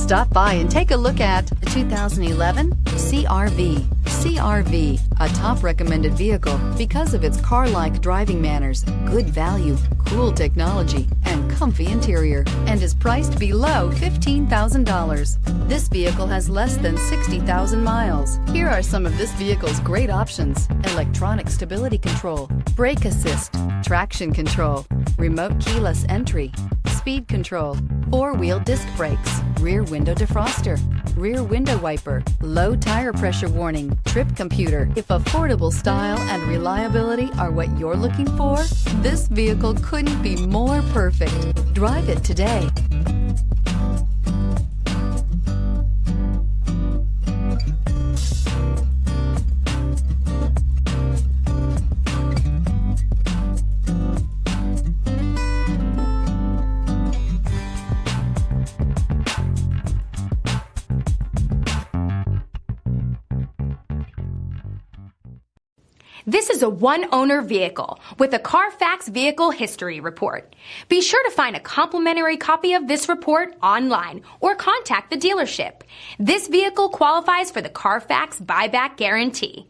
Stop by and take a look at the 2011 CR-V. CR-V, a top recommended vehicle because of its car-like driving manners, good value, cool technology, and comfy interior, and is priced below $15,000. This vehicle has less than 60,000 miles. Here are some of this vehicle's great options: electronic stability control, brake assist, traction control, remote keyless entry, speed control, four-wheel disc brakes, rear window defroster, rear window wiper, low tire pressure warning, trip computer. If affordable style and reliability are what you're looking for, this vehicle couldn't be more perfect. Drive it today. This is a one-owner vehicle with a Carfax Vehicle History Report. Be sure to find a complimentary copy of this report online or contact the dealership. This vehicle qualifies for the Carfax Buyback Guarantee.